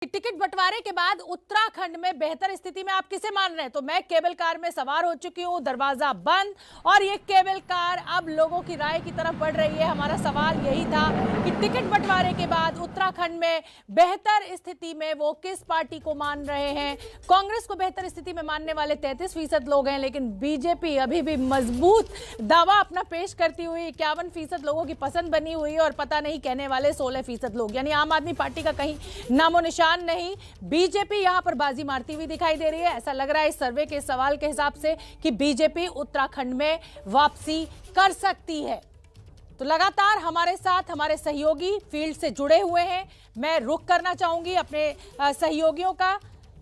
Ticket बंटवारे के बाद उत्तराखंड में बेहतर स्थिति में आप किसे मान रहे हैं? तो मैं केबल कार में सवार हो चुकी हूं, दरवाजा बंद, और ये केबल कार अब लोगों की राय की तरफ बढ़ रही है। हमारा सवाल यही था कि टिकट बंटवारे के बाद उत्तराखंड में बेहतर स्थिति में वो किस पार्टी को मान रहे हैं। कांग्रेस को बेहतर स्थिति में मानने वाले 33% लोग हैं, लेकिन बीजेपी अभी भी मजबूत दावा अपना पेश करती हुई 51% लोगों की पसंद बनी हुई है, और पता नहीं कहने वाले 16% लोग, यानी आम आदमी पार्टी का कहीं नामो निशान नहीं। बीजेपी यहां पर बाजी मारती हुई दिखाई दे रही है। ऐसा लग रहा है इस सर्वे के सवाल के हिसाब से कि बीजेपी उत्तराखंड में वापसी कर सकती है। तो लगातार हमारे साथ हमारे सहयोगी फील्ड से जुड़े हुए हैं। मैं रुख करना चाहूंगी अपने सहयोगियों का।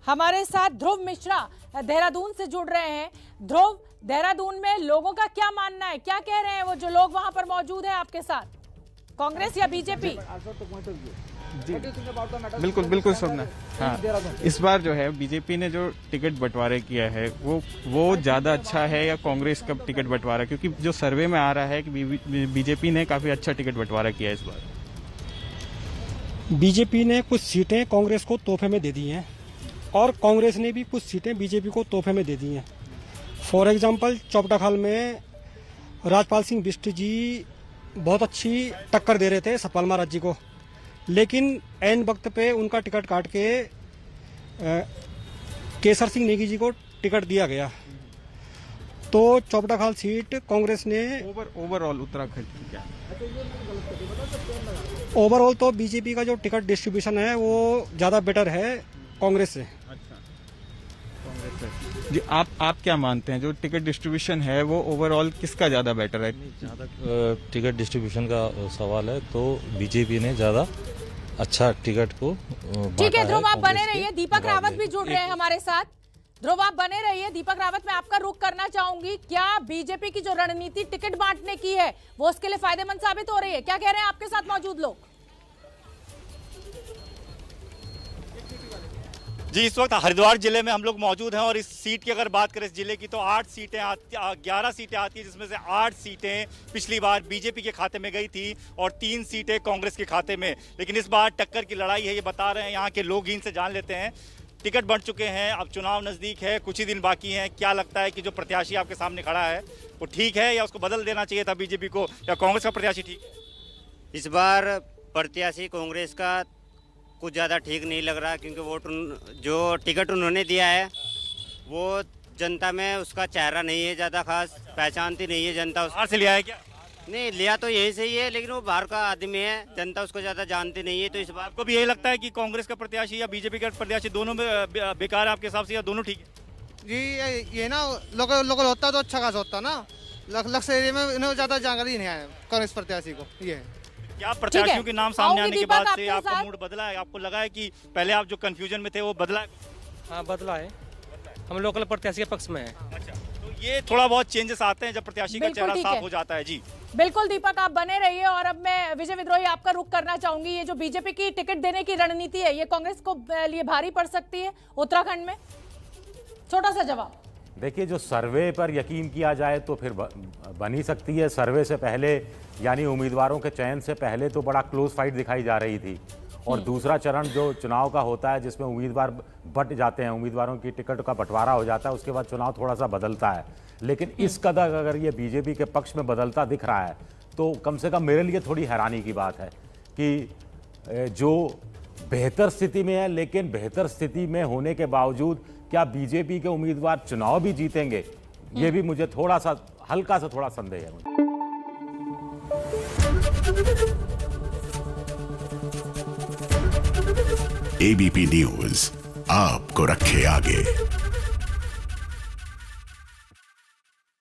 हमारे साथ ध्रुव मिश्रा देहरादून से जुड़ रहे हैं। ध्रुव, देहरादून में लोगों का क्या मानना है, क्या कह रहे हैं वो जो लोग वहां पर मौजूद हैं आपके साथ, कांग्रेस या बीजेपी? जी बिल्कुल बिल्कुल सबने। हाँ, इस बार जो है बीजेपी ने जो टिकट बंटवारे किया है वो ज्यादा अच्छा है या कांग्रेस का टिकट बंटवारा? क्योंकि जो सर्वे में आ रहा है कि बीजेपी ने काफी अच्छा टिकट बंटवारा किया है इस बार। बीजेपी ने कुछ सीटें कांग्रेस को तोहफे में दे दी हैं और कांग्रेस ने भी कुछ सीटें बीजेपी को तोहफे में दे दी हैं। फॉर एग्जांपल चौपटाखाल में राजपाल सिंह बिष्ट जी बहुत अच्छी टक्कर दे रहे थे सतपाल महाराज जी को, लेकिन ऐन वक्त पे उनका टिकट काट के केसर सिंह नेगी जी को टिकट दिया गया। तो चौपटाखाल सीट कांग्रेस ने ओवरऑल उत्तराखंड क्या ओवरऑल तो बीजेपी का जो टिकट डिस्ट्रीब्यूशन है वो ज्यादा बेटर है कांग्रेस से। अच्छा, कांग्रेस से। जी, आप क्या मानते हैं जो टिकट डिस्ट्रीब्यूशन है वो ओवरऑल किसका ज्यादा बेटर है? जहाँ तक टिकट डिस्ट्रीब्यूशन का सवाल है तो बीजेपी ने ज्यादा अच्छा टिकट को ठीक है। ध्रुव, आप बने रहिए। दीपक रावत भी जुड़ रहे हैं हमारे साथ। ध्रुव, आप बने रहिए। दीपक रावत, मैं आपका रुख करना चाहूंगी। क्या बीजेपी की जो रणनीति टिकट बांटने की है वो उसके लिए फायदेमंद साबित हो रही है? क्या कह रहे हैं आपके साथ मौजूद लोग? जी, इस वक्त हरिद्वार जिले में हम लोग मौजूद हैं और इस सीट की अगर बात करें इस जिले की तो 11 सीटें आती है, जिसमें से 8 सीटें पिछली बार बीजेपी के खाते में गई थी और 3 सीटें कांग्रेस के खाते में। लेकिन इस बार टक्कर की लड़ाई है, ये बता रहे हैं यहाँ के लोग ही। इनसे जान लेते हैं। टिकट बढ़ चुके हैं, अब चुनाव नज़दीक है, कुछ ही दिन बाकी हैं। क्या लगता है कि जो प्रत्याशी आपके सामने खड़ा है वो ठीक है या उसको बदल देना चाहिए था बीजेपी को, या कांग्रेस का प्रत्याशी ठीक है? इस बार प्रत्याशी कांग्रेस का कुछ ज़्यादा ठीक नहीं लग रहा, क्योंकि वोट जो टिकट उन्होंने दिया है वो जनता में उसका चेहरा नहीं है, ज़्यादा खास पहचानती नहीं है जनता। बाहर से लिया है क्या? नहीं लिया तो यही सही है, लेकिन वो बाहर का आदमी है, जनता उसको ज़्यादा जानती नहीं है। तो इस बार आपको भी यही लगता है कि कांग्रेस का प्रत्याशी या बीजेपी का प्रत्याशी दोनों में बेकार है आपके हिसाब से, या दोनों ठीक है? जी, ये ना लोकल होता तो अच्छा खासा होता ना। लक्ष्य एरिया में इन्हें ज़्यादा जानकारी नहीं है कांग्रेस प्रत्याशी को। ये क्या प्रत्याशियों के नाम सामने आने के बाद से आपका मूड बदला है? आपको लगा है कि पहले आप जो कंफ्यूजन में थे वो बदला है? हाँ, बदला है। हम लोकल प्रत्याशी के पक्ष में हैं। अच्छा, तो ये थोड़ा बहुत चेंजेस आते हैं जब प्रत्याशी का चेहरा साफ हो जाता है। जी बिल्कुल दीपक, आप बने रहिए। और अब मैं विजय विद्रोही आपका रुख करना चाहूंगी। ये जो बीजेपी की टिकट देने की रणनीति है, ये कांग्रेस को लिए भारी पड़ सकती है उत्तराखंड में? छोटा सा जवाब। देखिए, जो सर्वे पर यकीन किया जाए तो फिर बन ही सकती है। सर्वे से पहले यानी उम्मीदवारों के चयन से पहले तो बड़ा क्लोज फाइट दिखाई जा रही थी, और दूसरा चरण जो चुनाव का होता है जिसमें उम्मीदवार बंट जाते हैं, उम्मीदवारों की टिकट का बंटवारा हो जाता है, उसके बाद चुनाव थोड़ा सा बदलता है। लेकिन इस कदर अगर ये बीजेपी के पक्ष में बदलता दिख रहा है तो कम से कम मेरे लिए थोड़ी हैरानी की बात है कि जो बेहतर स्थिति में है, लेकिन बेहतर स्थिति में होने के बावजूद क्या बीजेपी के उम्मीदवार चुनाव भी जीतेंगे, ये भी मुझे थोड़ा सा हल्का सा थोड़ा संदेह है मुझे। एबीपी न्यूज आपको रखे आगे।